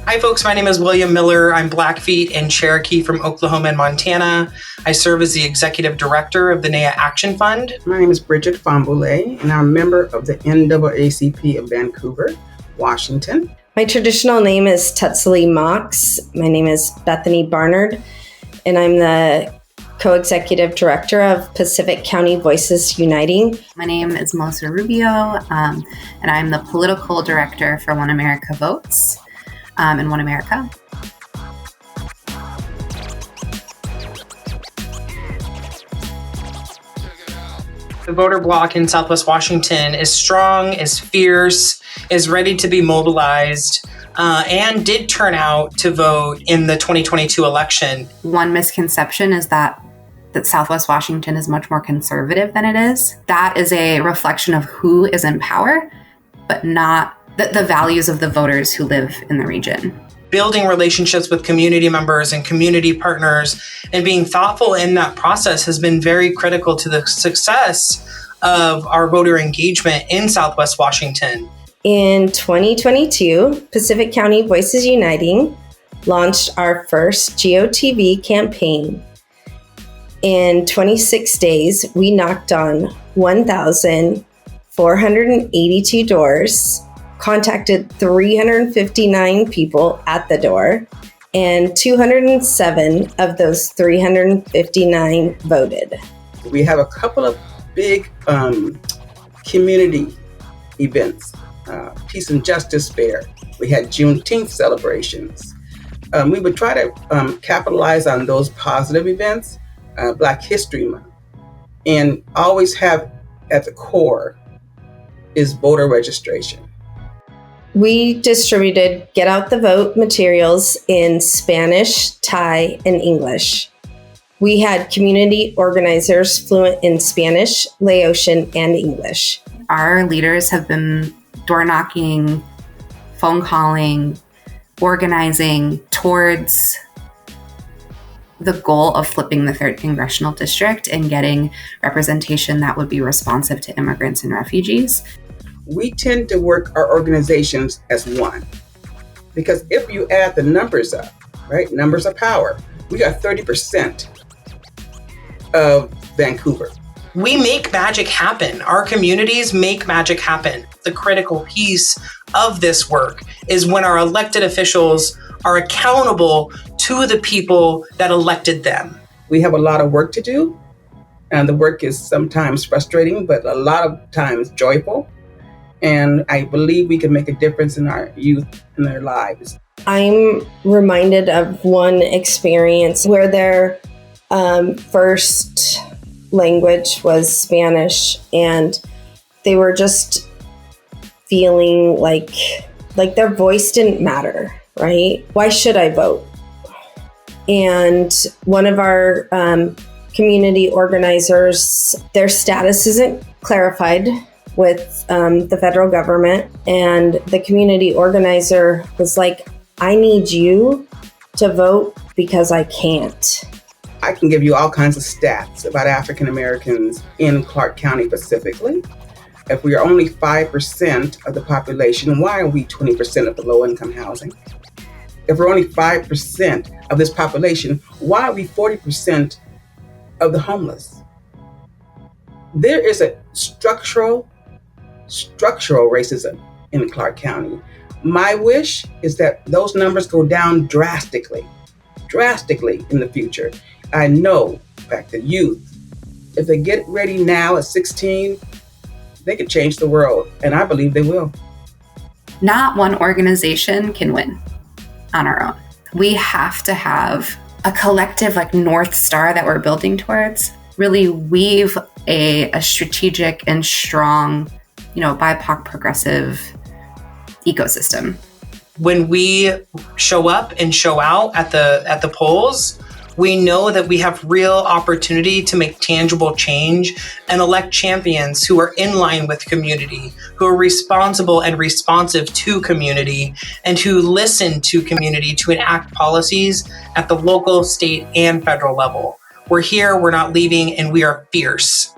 Hi folks, my name is William Miller. I'm Blackfeet and Cherokee from Oklahoma and Montana. I serve as the Executive Director of the NAIA Action Fund. My name is Bridget Famboulet, and I'm a member of the NAACP of Vancouver, Washington. My traditional name is Tutsali Mox. My name is Bethany Barnard, and I'm the Co-Executive Director of Pacific County Voices Uniting. My name is Melissa Rubio, and I'm the Political Director for One America Votes in One America. The voter bloc in Southwest Washington is strong, is fierce, is ready to be mobilized, and did turn out to vote in the 2022 election. One misconception is that Southwest Washington is much more conservative than it is. That is a reflection of who is in power, but not the values of the voters who live in the region. Building relationships with community members and community partners and being thoughtful in that process has been very critical to the success of our voter engagement in Southwest Washington. In 2022, Pacific County Voices Uniting launched our first GOTV campaign. In 26 days, we knocked on 1,482 doors, contacted 359 people at the door, and 207 of those 359 voted. We have a couple of big community events, Peace and Justice Fair. We had Juneteenth celebrations. We would try to capitalize on those positive events, Black History Month, and always have at the core is voter registration. We distributed Get Out the Vote materials in Spanish, Thai, and English. We had community organizers fluent in Spanish, Laotian, and English. Our leaders have been door knocking, phone calling, organizing towards the goal of flipping the 3rd Congressional District and getting representation that would be responsive to immigrants and refugees. We tend to work our organizations as one, because if you add the numbers up, right, numbers are power. We got 30% of Vancouver. We make magic happen. Our communities make magic happen. The critical piece of this work is when our elected officials are accountable to the people that elected them. We have a lot of work to do, and the work is sometimes frustrating, but a lot of times joyful. And I believe we can make a difference in our youth and their lives. I'm reminded of one experience where their first language was Spanish, and they were just feeling like their voice didn't matter, right? Why should I vote? And one of our community organizers, their status isn't clarified with the federal government, and the community organizer was like, I need you to vote because I can't. I can give you all kinds of stats about African Americans in Clark County specifically. If we are only 5% of the population, why are we 20% of the low-income housing? If we're only 5% of this population, why are we 40% of the homeless? There is a structural racism in Clark County. My wish is that those numbers go down drastically in the future. I know, back to youth, if they get ready now at 16, they could change the world, and I believe they will. Not one organization can win on our own. We have to have a collective North Star that we're building towards, really weave a strategic and strong BIPOC progressive ecosystem. When we show up and show out at the polls, we know that we have real opportunity to make tangible change and elect champions who are in line with community, who are responsible and responsive to community, and who listen to community to enact policies at the local, state, and federal level. We're here, we're not leaving, and we are fierce.